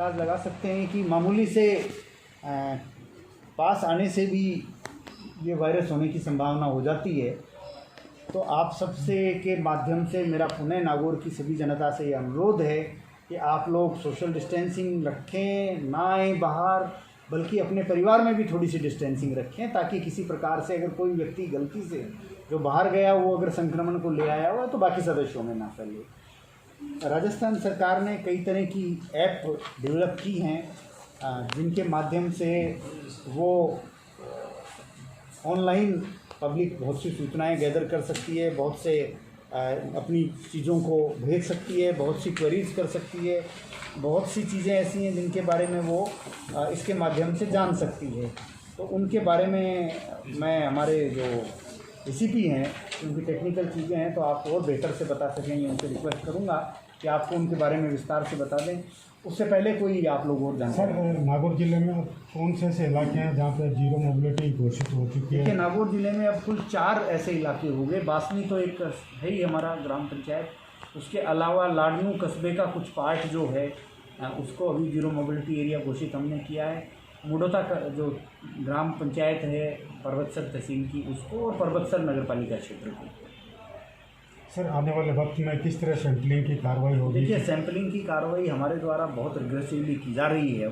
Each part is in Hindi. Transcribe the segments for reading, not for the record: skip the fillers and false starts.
अंदाज़ लगा सकते हैं कि मामूली से पास आने से भी ये वायरस होने की संभावना हो जाती है। तो आप सबसे के माध्यम से मेरा पुनः नागौर की सभी जनता से ये अनुरोध है कि आप लोग सोशल डिस्टेंसिंग रखें, ना आएँ बाहर, बल्कि अपने परिवार में भी थोड़ी सी डिस्टेंसिंग रखें, ताकि किसी प्रकार से अगर कोई व्यक्ति गलती से जो बाहर गया वो अगर संक्रमण को ले आया हुआ तो बाकी सदस्यों में ना फैले। राजस्थान सरकार ने कई तरह की ऐप डेवलप की हैं जिनके माध्यम से वो ऑनलाइन पब्लिक बहुत सी सूचनाएं गैदर कर सकती है, बहुत से अपनी चीज़ों को भेज सकती है, बहुत सी क्वेरीज कर सकती है, बहुत सी चीज़ें ऐसी हैं जिनके बारे में वो इसके माध्यम से जान सकती है। तो उनके बारे में मैं हमारे जो एसीपी हैं, उनकी टेक्निकल चीज़ें हैं तो आप और बेहतर से बता सकेंगे, उनसे रिक्वेस्ट करूँगा कि आपको उनके बारे में विस्तार से बता दें। उससे पहले कोई आप लोग और जानकारी। सर, नागौर जिले में अब कौन से ऐसे इलाके हैं जहाँ पर जीरो मोबिलिटी घोषित हो चुकी है? देखिए, नागौर जिले में अब कुल 4 ऐसे इलाके हो गए। बासनी तो एक है ही हमारा ग्राम पंचायत, उसके अलावा लाडनू कस्बे का कुछ पार्ट जो है उसको अभी जीरो मोबिलिटी एरिया घोषित हमने किया है। मुडोता का जो ग्राम पंचायत है पर्वतसर तहसील की, उसको, और पर्वतसर नगर पालिका क्षेत्र को। सर, आने वाले वक्त में किस तरह सैंपलिंग की कार्रवाई होगी? देखिए, सैंपलिंग की कार्रवाई हमारे द्वारा बहुत एग्रेसिवली की जा रही है।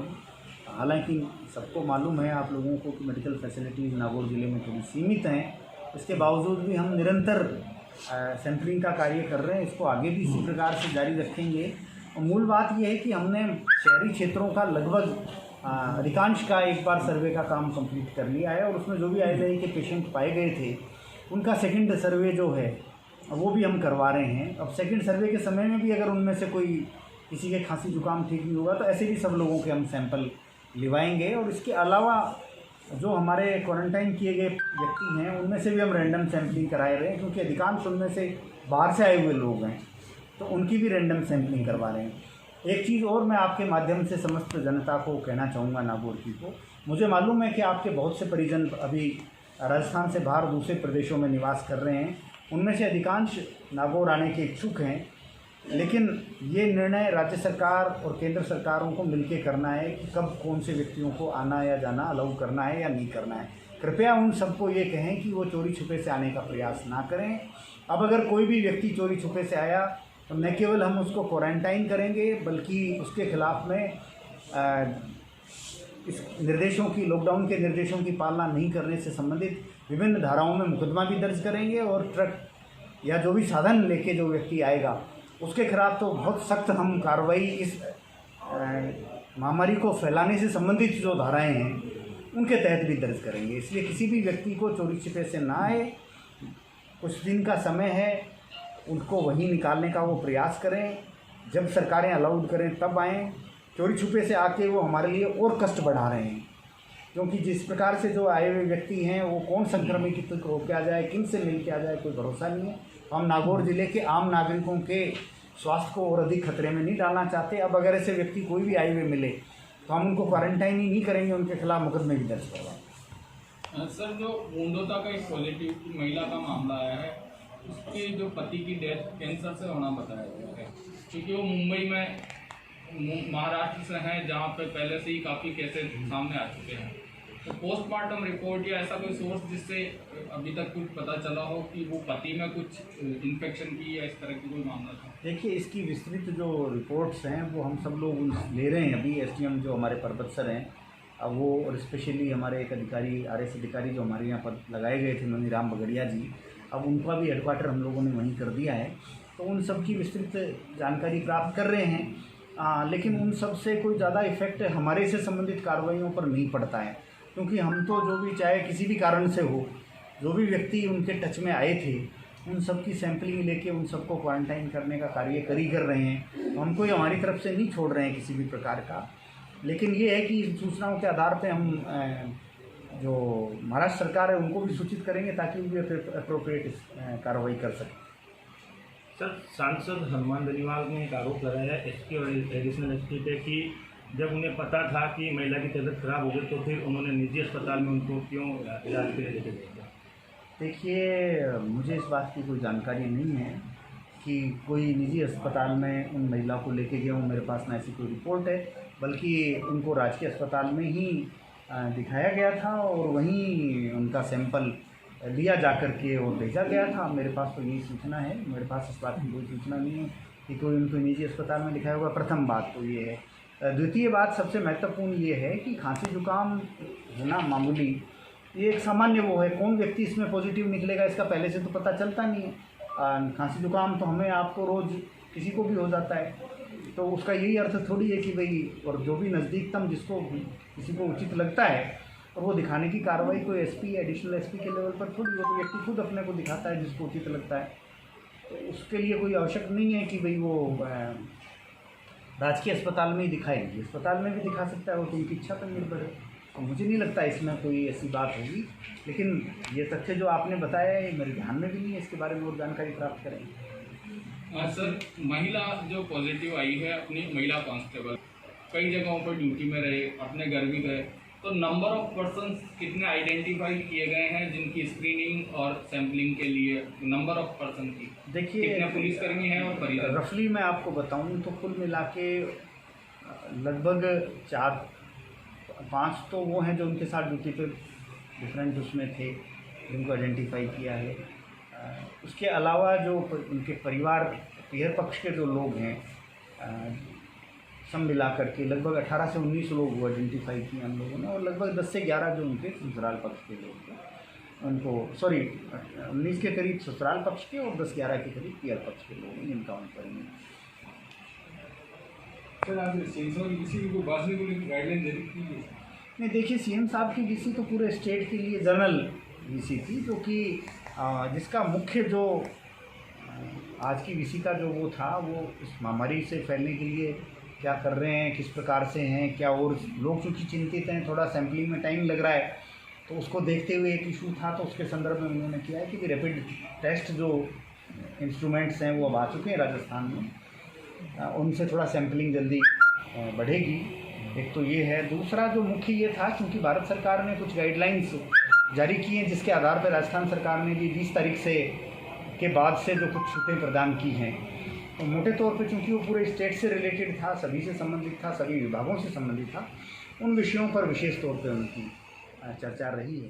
हालांकि सबको मालूम है, आप लोगों को, कि मेडिकल फैसिलिटीज़ नागौर ज़िले में थोड़ी सीमित हैं। इसके बावजूद भी हम निरंतर सैंपलिंग का कार्य कर रहे हैं। इसको आगे भी इसी प्रकार से जारी रखेंगे। और मूल बात यह है कि हमने शहरी क्षेत्रों का लगभग अधिकांश का एक बार सर्वे का काम कंप्लीट कर लिया है, और उसमें जो भी आईएलआई के पेशेंट पाए गए थे उनका सेकंड सर्वे जो है वो भी हम करवा रहे हैं। अब सेकंड सर्वे के समय में भी अगर उनमें से कोई किसी के खांसी जुकाम ठीक नहीं होगा तो ऐसे भी सब लोगों के हम सैंपल लिवाएंगे। और इसके अलावा जो हमारे क्वारंटाइन किए गए व्यक्ति हैं उनमें से भी हम रैंडम सैंपलिंग कराए रहे हैं, क्योंकि अधिकांश उनमें से बाहर से आए हुए लोग हैं, तो उनकी भी रैंडम सैंपलिंग करवा रहे हैं। एक चीज़ और मैं आपके माध्यम से समस्त जनता को कहना चाहूँगा, नागौर की को, मुझे मालूम है कि आपके बहुत से परिजन अभी राजस्थान से बाहर दूसरे प्रदेशों में निवास कर रहे हैं। उनमें से अधिकांश नागौर आने के इच्छुक हैं, लेकिन ये निर्णय राज्य सरकार और केंद्र सरकारों को मिलकर करना है कि कब कौन से व्यक्तियों को आना या जाना अलाउ करना है या नहीं करना है। कृपया उन सबको ये कहें कि वो चोरी छुपे से आने का प्रयास ना करें। अब अगर कोई भी व्यक्ति चोरी छुपे से आया तो न केवल हम उसको क्वारंटाइन करेंगे, बल्कि उसके खिलाफ में इस निर्देशों की, लॉकडाउन के निर्देशों की पालना नहीं करने से संबंधित विभिन्न धाराओं में मुकदमा भी दर्ज करेंगे, और ट्रक या जो भी साधन लेके जो व्यक्ति आएगा उसके खिलाफ तो बहुत सख्त हम कार्रवाई, इस महामारी को फैलाने से संबंधित जो धाराएं हैं उनके तहत भी दर्ज करेंगे। इसलिए किसी भी व्यक्ति को चोरी छिपे से ना आए, कुछ दिन का समय है, उनको वहीं निकालने का वो प्रयास करें। जब सरकारें अलाउड करें तब आएँ। चोरी छुपे से आके वो हमारे लिए और कष्ट बढ़ा रहे हैं, क्योंकि जिस प्रकार से जो आए हुए व्यक्ति हैं वो कौन संक्रमित होकर आ जाए, किन से मिल के आ जाए, कोई भरोसा नहीं है। हम नागौर ज़िले के आम नागरिकों के स्वास्थ्य को और अधिक खतरे में नहीं डालना चाहते। अब अगर ऐसे व्यक्ति कोई भी आए हुए मिले तो हम उनको क्वारंटाइन ही नहीं करेंगे, उनके खिलाफ मुकदमे भी दर्ज करवाएंगे। सर, जो मुंडोता का एक पॉजिटिव महिला का मामला आया है, उसके जो पति की डेथ कैंसर से होना बताया गया है, क्योंकि वो मुंबई में महाराष्ट्र से हैं, जहाँ पे पहले से ही काफ़ी केसेस सामने आ चुके हैं। तो पोस्टमार्टम रिपोर्ट या ऐसा कोई सोर्स जिससे अभी तक कुछ पता चला हो कि वो पति में कुछ इन्फेक्शन की या इस तरह की कोई मामला था? देखिए, इसकी विस्तृत जो रिपोर्ट्स हैं वो हम सब लोग ले रहे हैं। अभी एसडीएम जो हमारे पर्वतसर हैं, अब वो, और स्पेशली हमारे एक अधिकारी, आरएस अधिकारी जो हमारे यहाँ पर लगाए गए थे, मनीराम बगड़िया जी, अब उनका भी हेडक्वार्टर हम लोगों ने वहीं कर दिया है। तो उन सब की विस्तृत जानकारी प्राप्त कर रहे हैं। लेकिन उन सब से कोई ज़्यादा इफेक्ट हमारे से संबंधित कार्रवाइयों पर नहीं पड़ता है, क्योंकि हम तो जो भी, चाहे किसी भी कारण से हो, जो भी व्यक्ति उनके टच में आए थे उन सब की सैंपलिंग लेके उन सबको क्वारंटाइन करने का कार्य कर रहे हैं। हम कोई हमारी तरफ से नहीं छोड़ रहे हैं किसी भी प्रकार का। लेकिन ये है कि सूचनाओं के आधार पे हम जो महाराष्ट्र सरकार है उनको भी सूचित करेंगे ताकि वो भी अप्रोप्रिएट कार्रवाई कर सकें। सर, सांसद हनुमान बेनीवाल ने एक आरोप लगाया है एसपी और एडिशनल एसपी पे कि जब उन्हें पता था कि महिला की तबीयत खराब हो गई तो फिर उन्होंने निजी अस्पताल में उनको क्यों इलाज के लिए लेके गया? देखिए, मुझे इस बात की कोई जानकारी नहीं है कि कोई निजी अस्पताल में उन महिला को लेके गया हूँ। मेरे पास ना ऐसी कोई रिपोर्ट है, बल्कि उनको राजकीय अस्पताल में ही दिखाया गया था और वहीं उनका सैंपल लिया जाकर के और भेजा गया था। मेरे पास तो यही सूचना है, मेरे पास इस बात की कोई सूचना नहीं है कि कोई उनको निजी अस्पताल में दिखाया होगा। प्रथम बात तो ये है। द्वितीय बात सबसे महत्वपूर्ण ये है कि खांसी जुकाम होना मामूली, ये एक सामान्य वो है, कौन व्यक्ति इसमें पॉजिटिव निकलेगा इसका पहले से तो पता चलता नहीं है। खांसी जुकाम तो हमें आपको रोज़ किसी को भी हो जाता है, तो उसका यही अर्थ थोड़ी है कि भाई, और जो भी नज़दीकतम जिसको किसी को उचित लगता है और वो दिखाने की कार्रवाई कोई एसपी एडिशनल एसपी के लेवल पर थोड़ी, वो तो व्यक्ति खुद अपने को दिखाता है जिसको उचित लगता है। तो उसके लिए कोई आवश्यक नहीं है कि भाई वो राजकीय अस्पताल में ही दिखाएंगे, अस्पताल में भी दिखा सकता है, वो तो उनकी इच्छा पर निर्भर है। तो मुझे नहीं लगता इसमें कोई ऐसी बात होगी, लेकिन ये तथ्य जो आपने बताया है मेरे ध्यान में भी नहीं है, इसके बारे में और जानकारी प्राप्त करेंगे। सर, महिला जो पॉजिटिव आई है, अपनी महिला कांस्टेबल कई जगहों पर ड्यूटी में रहे, अपने घर भी गए, तो नंबर ऑफ पर्सन्स कितने आइडेंटिफाई किए गए हैं जिनकी स्क्रीनिंग और सैम्पलिंग के लिए, नंबर ऑफ पर्सन की देखिए कितने पुलिसकर्मी हैं और परिजन? रफली मैं आपको बताऊं तो कुल मिला के लगभग 4-5 तो वो हैं जो उनके साथ ड्यूटी पे डिफरेंट उसमें थे, जिनको आइडेंटिफाई किया है। उसके अलावा जो उनके परिवार पीहर पक्ष के जो लोग हैं, सब मिला करके लगभग 18 से 19 लोग वो आइडेंटिफाई किए हम लोगों ने, और लगभग 10 से 11 जो उनके ससुराल पक्ष के लोग थे, उनको 19 के करीब ससुराल पक्ष के और 10-11 के करीब पीहर पक्ष के लोग हैं जिनका उन करेंगे। सर, आप किसी को बांटने को लेकर गाइडलाइन जारी की है? नहीं, देखिए सीएम साहब की वीसी तो पूरे स्टेट के लिए जनरल वीसी थी, जो कि जिसका मुख्य जो आज की वीसी का जो वो था, वो इस महामारी से फैलने के लिए क्या कर रहे हैं, किस प्रकार से हैं, क्या और लोग चूँकि चिंतित हैं, थोड़ा सैम्पलिंग में टाइम लग रहा है, तो उसको देखते हुए एक इशू था, तो उसके संदर्भ में उन्होंने किया है कि रैपिड टेस्ट जो इंस्ट्रूमेंट्स हैं वो अब आ चुके हैं राजस्थान में, उनसे थोड़ा सैम्पलिंग जल्दी बढ़ेगी। एक तो ये है। दूसरा जो मुख्य ये था, क्योंकि भारत सरकार ने कुछ गाइडलाइंस जारी की हैं जिसके आधार पर राजस्थान सरकार ने भी 20 तारीख से के बाद से जो कुछ छूटें प्रदान की हैं, तो मोटे तौर पे चूँकि वो पूरे स्टेट से रिलेटेड था, सभी से संबंधित था, सभी विभागों से संबंधित था, उन विषयों पर विशेष तौर पे उनकी चर्चा रही है।